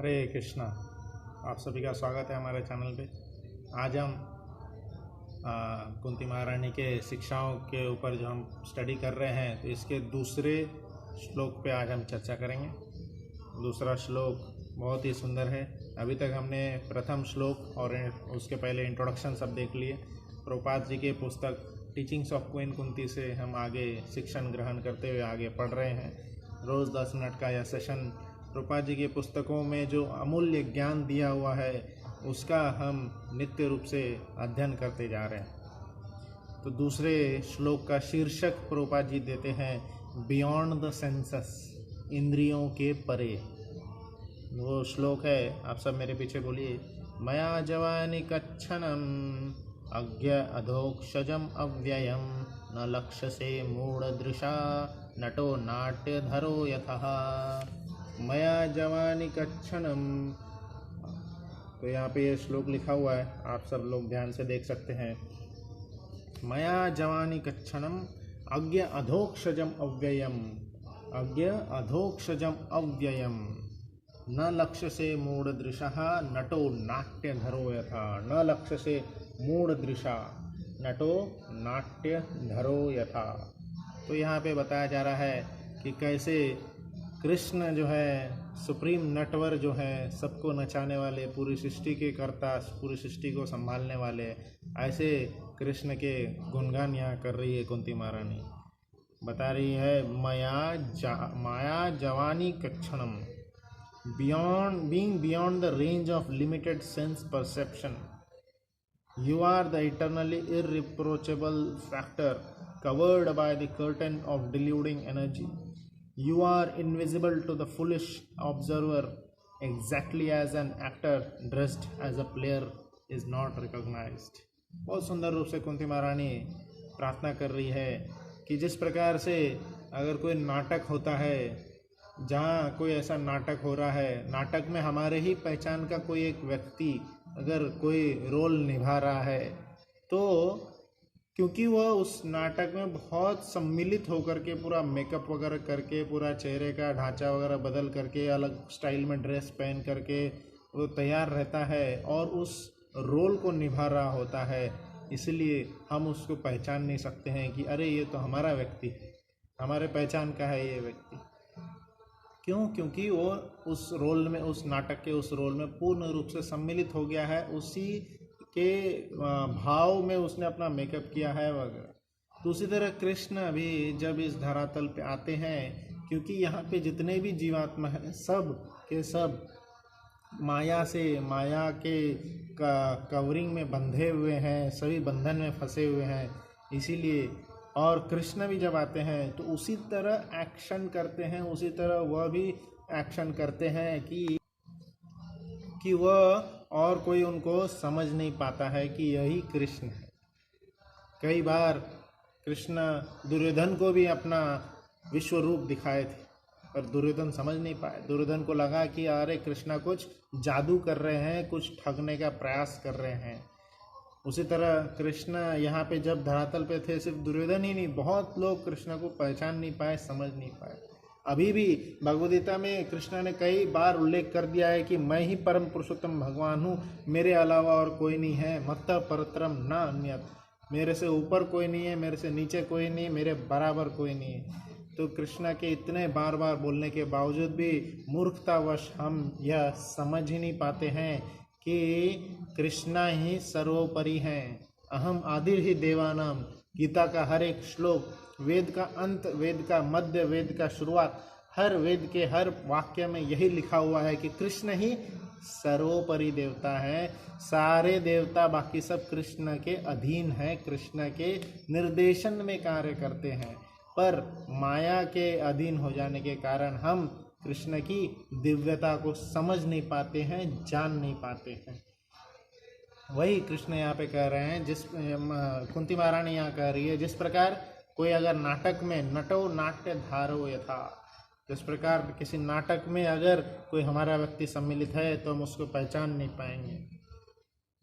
हरे कृष्णा। आप सभी का स्वागत है हमारे चैनल पे। आज हम कुंती महारानी के शिक्षाओं के ऊपर जो हम स्टडी कर रहे हैं, तो इसके दूसरे श्लोक पे आज हम चर्चा करेंगे। दूसरा श्लोक बहुत ही सुंदर है। अभी तक हमने प्रथम श्लोक और उसके पहले इंट्रोडक्शन सब देख लिए। प्रभुपाद जी के पुस्तक टीचिंग्स ऑफ क्वीन कुंती से हम आगे शिक्षण ग्रहण करते हुए आगे पढ़ रहे हैं। रोज़ 10 मिनट का यह सेशन प्रभुपाद जी की पुस्तकों में जो अमूल्य ज्ञान दिया हुआ है उसका हम नित्य रूप से अध्ययन करते जा रहे हैं। तो दूसरे श्लोक का शीर्षक प्रभुपाद जी देते हैं बियॉन्ड द सेंसस, इंद्रियों के परे। वो श्लोक है, आप सब मेरे पीछे बोलिए। मया जवानी कच्छनम अज्ञ अधोक्षजम अव्ययम न लक्ष्यसे मूढ़दृशा नटो नाट्यधरो यथः। मया जवानी कच्छनम, तो यहाँ पे ये श्लोक लिखा हुआ है, आप सब लोग ध्यान से देख सकते हैं। मया जवानी कच्छनम अज्ञ अधोक्षजम अव्ययम, अज्ञ अधोक्षजम अव्ययम न लक्ष्य से मूढ़ दृशा नटो नाट्य धरो यथा। न लक्ष्य से मूढ़ दृशा नटो नाट्य धरो यथा। तो यहाँ पे बताया जा रहा है कि कैसे कृष्ण जो है सुप्रीम नटवर जो है, सबको नचाने वाले, पूरी सृष्टि के कर्ता, पूरी सृष्टि को संभालने वाले, ऐसे कृष्ण के गुणगान यहाँ कर रही है कुंती महारानी। बता रही है माया जवानी कक्षणम, beyond the range of limited sense perception, you are the eternally irreproachable factor covered by the curtain of deluding energy. You are invisible to the foolish observer, exactly as an actor dressed as a player is not recognized. बहुत सुंदर रूप से कुंती महारानी प्रार्थना कर रही है कि जिस प्रकार से अगर कोई नाटक होता है, जहाँ कोई ऐसा नाटक हो रहा है, नाटक में हमारे ही पहचान का कोई एक व्यक्ति अगर कोई रोल निभा रहा है, तो क्योंकि वह उस नाटक में बहुत सम्मिलित होकर के पूरा मेकअप वगैरह करके, पूरा चेहरे का ढांचा वगैरह बदल करके, अलग स्टाइल में ड्रेस पहन करके वो तैयार रहता है और उस रोल को निभा रहा होता है, इसलिए हम उसको पहचान नहीं सकते हैं कि अरे ये तो हमारा व्यक्ति है, हमारे पहचान का है ये व्यक्ति। क्यों? क्योंकि वो उस रोल में, उस नाटक के उस रोल में पूर्ण रूप से सम्मिलित हो गया है, उसी के भाव में उसने अपना मेकअप किया है वगैरह। तो उसी तरह कृष्ण भी जब इस धरातल पे आते हैं, क्योंकि यहाँ पे जितने भी जीवात्मा हैं सब के सब माया से, माया के कवरिंग में बंधे हुए हैं, सभी बंधन में फंसे हुए हैं, इसीलिए। और कृष्ण भी जब आते हैं तो उसी तरह एक्शन करते हैं, उसी तरह वह भी एक्शन करते हैं कि वह और कोई उनको समझ नहीं पाता है कि यही कृष्ण है। कई बार कृष्ण दुर्योधन को भी अपना विश्व रूप दिखाए थे, पर दुर्योधन समझ नहीं पाए। दुर्योधन को लगा कि अरे कृष्ण कुछ जादू कर रहे हैं, कुछ ठगने का प्रयास कर रहे हैं। उसी तरह कृष्ण यहाँ पे जब धरातल पे थे, सिर्फ दुर्योधन ही नहीं, बहुत लोग कृष्ण को पहचान नहीं पाए, समझ नहीं पाए। अभी भी भगवद गीता में कृष्ण ने कई बार उल्लेख कर दिया है कि मैं ही परम पुरुषोत्तम भगवान हूँ, मेरे अलावा और कोई नहीं है। मत्तः परतरम न अन्यत्, मेरे से ऊपर कोई नहीं है, मेरे से नीचे कोई नहीं, मेरे बराबर कोई नहीं है। तो कृष्ण के इतने बार बार बोलने के बावजूद भी मूर्खतावश हम यह समझ ही नहीं पाते हैं कि कृष्णा ही सर्वोपरि हैं। अहम आदिर ही देवानाम, गीता का हर एक श्लोक, वेद का अंत, वेद का मध्य, वेद का शुरुआत, हर वेद के हर वाक्य में यही लिखा हुआ है कि कृष्ण ही सर्वोपरि देवता है। सारे देवता बाकी सब कृष्ण के अधीन हैं, कृष्ण के निर्देशन में कार्य करते हैं, पर माया के अधीन हो जाने के कारण हम कृष्ण की दिव्यता को समझ नहीं पाते हैं, जान नहीं पाते हैं। वही कृष्ण यहाँ पे कह रहे हैं, जिस कुंती महारानी यहाँ कह रही है, जिस प्रकार कोई अगर नाटक में नटो नाट्य धारो यथा, जिस प्रकार किसी नाटक में अगर कोई हमारा व्यक्ति सम्मिलित है तो हम उसको पहचान नहीं पाएंगे।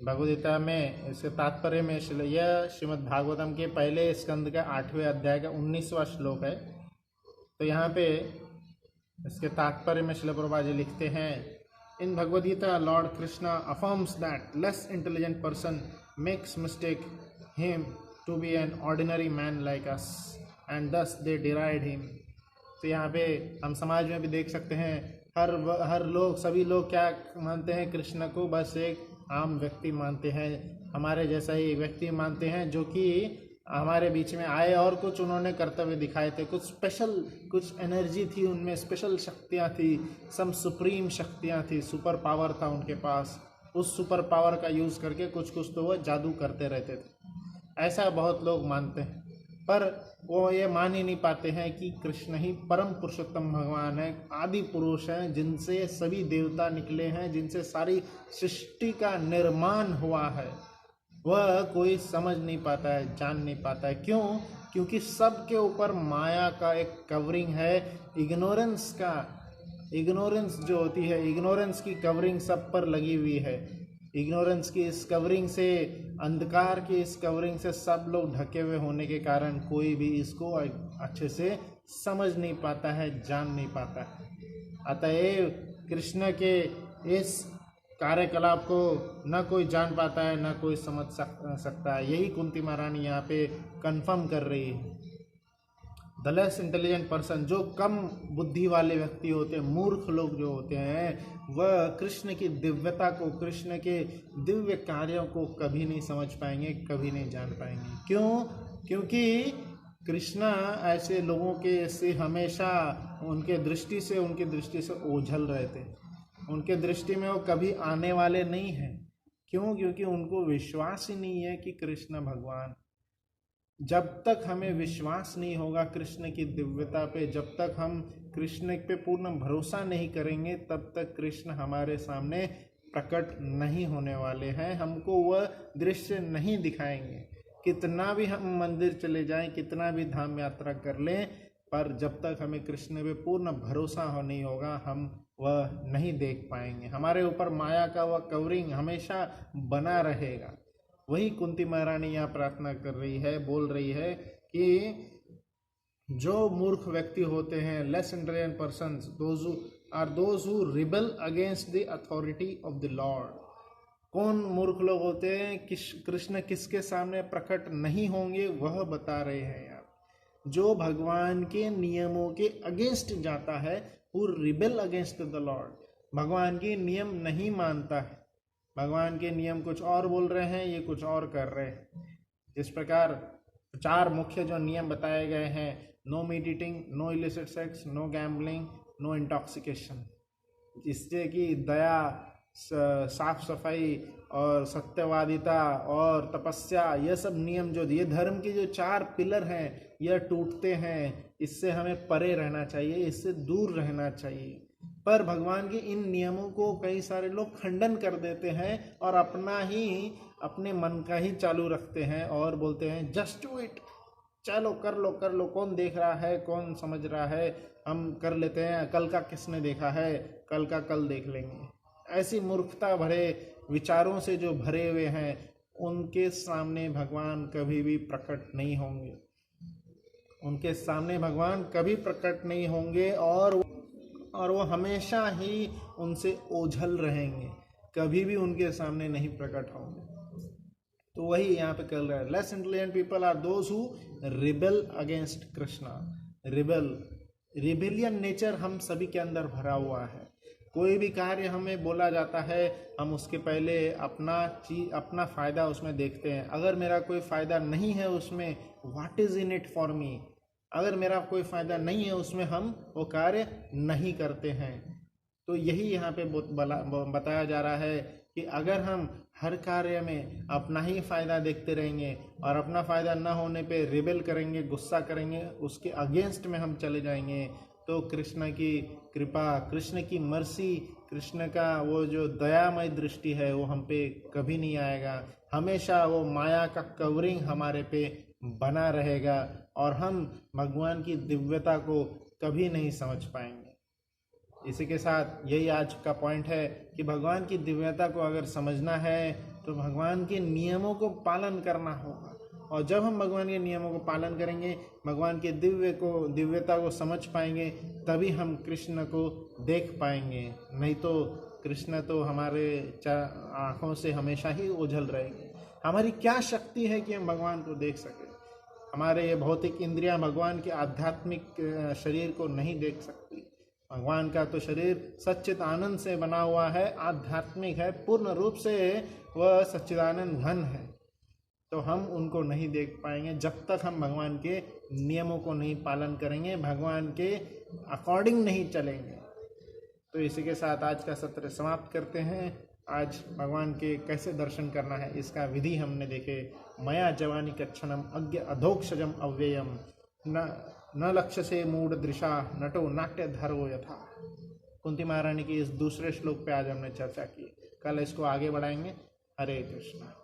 भगवद गीता में इसके तात्पर्य में यह श्रीमद् भागवतम के पहले स्कंद का 8वें अध्याय का 19वां श्लोक है। तो यहाँ पे इसके तात्पर्य में श्रील प्रभुपाद जी लिखते हैं, In Bhagavad Gita, Lord Krishna affirms that less intelligent person makes mistake him to be an ordinary man like us and thus they deride him. तो यहाँ पे हम समाज में भी देख सकते हैं, हर लोग, सभी लोग क्या मानते हैं? कृष्ण को बस एक आम व्यक्ति मानते हैं, हमारे जैसा ही एक व्यक्ति मानते हैं जो कि हमारे बीच में आए और कुछ उन्होंने कर्तव्य दिखाए थे, कुछ स्पेशल, कुछ एनर्जी थी उनमें, स्पेशल शक्तियाँ थी, सम सुप्रीम शक्तियाँ थी, सुपर पावर था उनके पास। उस सुपर पावर का यूज़ करके कुछ तो वो जादू करते रहते थे। ऐसा बहुत लोग मानते हैं, पर वो ये मान ही नहीं पाते हैं कि कृष्ण ही परम पुरुषोत्तम भगवान है, आदि पुरुष हैं, जिनसे सभी देवता निकले हैं, जिनसे सारी सृष्टि का निर्माण हुआ है। वह कोई समझ नहीं पाता है, जान नहीं पाता है। क्यों? क्योंकि सबके ऊपर माया का एक कवरिंग है, इग्नोरेंस का, इग्नोरेंस जो होती है, इग्नोरेंस की कवरिंग सब पर लगी हुई है। इग्नोरेंस की इस कवरिंग से, अंधकार की इस कवरिंग से सब लोग ढके हुए होने के कारण कोई भी इसको अच्छे से समझ नहीं पाता है, जान नहीं पाता है। अतएव कृष्ण के इस कार्यकलाप को न कोई जान पाता है, न कोई समझ सकता है। यही कुंती महारानी यहाँ पे कंफर्म कर रही है। द लेस इंटेलिजेंट पर्सन, जो कम बुद्धि वाले व्यक्ति होते हैं, मूर्ख लोग जो होते हैं, वह कृष्ण की दिव्यता को, कृष्ण के दिव्य कार्यों को कभी नहीं समझ पाएंगे, कभी नहीं जान पाएंगे। क्यों? क्योंकि कृष्ण ऐसे लोगों के से हमेशा उनके दृष्टि से ओझल रहते हैं। उनके दृष्टि में वो कभी आने वाले नहीं हैं। क्यों? क्योंकि उनको विश्वास ही नहीं है कि कृष्ण भगवान। जब तक हमें विश्वास नहीं होगा कृष्ण की दिव्यता पे, जब तक हम कृष्ण पे पूर्ण भरोसा नहीं करेंगे, तब तक कृष्ण हमारे सामने प्रकट नहीं होने वाले हैं, हमको वह दृश्य नहीं दिखाएंगे। कितना भी हम मंदिर चले जाएं, कितना भी धाम यात्रा कर लें, पर जब तक हमें कृष्ण पे पूर्ण भरोसा नहीं होगा, हम वह नहीं देख पाएंगे। हमारे ऊपर माया का वह कवरिंग हमेशा बना रहेगा। वही कुंती महारानी यहाँ प्रार्थना कर रही है, बोल रही है कि जो मूर्ख व्यक्ति होते हैं, less intelligent persons, those who rebel against the authority of the Lord. कौन मूर्ख लोग होते हैं? कृष्ण किसके सामने प्रकट नहीं होंगे, वह बता रहे हैं यार। जो भगवान के नियमों के अगेंस्ट जाता है, who rebel against the Lord, भगवान के नियम नहीं मानता है, भगवान के नियम कुछ और बोल रहे हैं, ये कुछ और कर रहे हैं। जिस प्रकार 4 मुख्य जो नियम बताए गए हैं, no meat eating, no illicit sex, no gambling, no intoxication, इससे कि दया, साफ सफाई और सत्यवादिता और तपस्या, यह सब नियम जो, ये धर्म के जो 4 पिलर हैं, यह टूटते हैं। इससे हमें परे रहना चाहिए, इससे दूर रहना चाहिए। पर भगवान के इन नियमों को कई सारे लोग खंडन कर देते हैं और अपने मन का ही चालू रखते हैं और बोलते हैं जस्ट डू इट, चलो कर लो, कौन देख रहा है, कौन समझ रहा है, हम कर लेते हैं, कल का किसने देखा है, कल का कल देख लेंगे। ऐसी मूर्खता भरे विचारों से जो भरे हुए हैं, उनके सामने भगवान कभी भी प्रकट नहीं होंगे, उनके सामने भगवान कभी प्रकट नहीं होंगे और वो हमेशा ही उनसे ओझल रहेंगे, कभी भी उनके सामने नहीं प्रकट होंगे। तो वही यहाँ पे कर रहा है, less intelligent people are those who rebel against Krishna. Rebellion nature हम सभी के अंदर भरा हुआ है। कोई भी कार्य हमें बोला जाता है, हम उसके पहले अपना फ़ायदा उसमें देखते हैं। अगर मेरा कोई फ़ायदा नहीं है उसमें, what is in it for me, अगर मेरा कोई फ़ायदा नहीं है उसमें, हम वो कार्य नहीं करते हैं। तो यही यहाँ पे बताया जा रहा है कि अगर हम हर कार्य में अपना ही फ़ायदा देखते रहेंगे और अपना फ़ायदा न होने पे रिबेल करेंगे, गुस्सा करेंगे, उसके अगेंस्ट में हम चले जाएंगे, तो कृष्ण की कृपा, कृष्ण की मर्सी, कृष्ण का वो जो दयामय दृष्टि है, वो हम पे कभी नहीं आएगा। हमेशा वो माया का कवरिंग हमारे पे बना रहेगा और हम भगवान की दिव्यता को कभी नहीं समझ पाएंगे। इसी के साथ यही आज का पॉइंट है कि भगवान की दिव्यता को अगर समझना है तो भगवान के नियमों को पालन करना होगा, और जब हम भगवान के नियमों को पालन करेंगे, भगवान के दिव्यता को समझ पाएंगे, तभी हम कृष्ण को देख पाएंगे। नहीं तो कृष्ण तो हमारे आँखों से हमेशा ही ओझल रहेंगे। हमारी क्या शक्ति है कि हम भगवान को देख सकें? हमारे ये भौतिक इंद्रियां भगवान के आध्यात्मिक शरीर को नहीं देख सकती। भगवान का तो शरीर सच्चित आनंद से बना हुआ है, आध्यात्मिक है, पूर्ण रूप से वह सच्चिदानंद घन है। तो हम उनको नहीं देख पाएंगे जब तक हम भगवान के नियमों को नहीं पालन करेंगे, भगवान के अकॉर्डिंग नहीं चलेंगे। तो इसी के साथ आज का सत्र समाप्त करते हैं। आज भगवान के कैसे दर्शन करना है इसका विधि हमने देखे। मया जवानी कच्छनम अज्ञ अधोक्षजम अव्ययम न लक्ष्य से मूढ़ दृशा नटो नाट्य धरो यथा। कुंती महारानी की इस दूसरे श्लोक पे आज हमने चर्चा की। कल इसको आगे बढ़ाएंगे। हरे कृष्णा।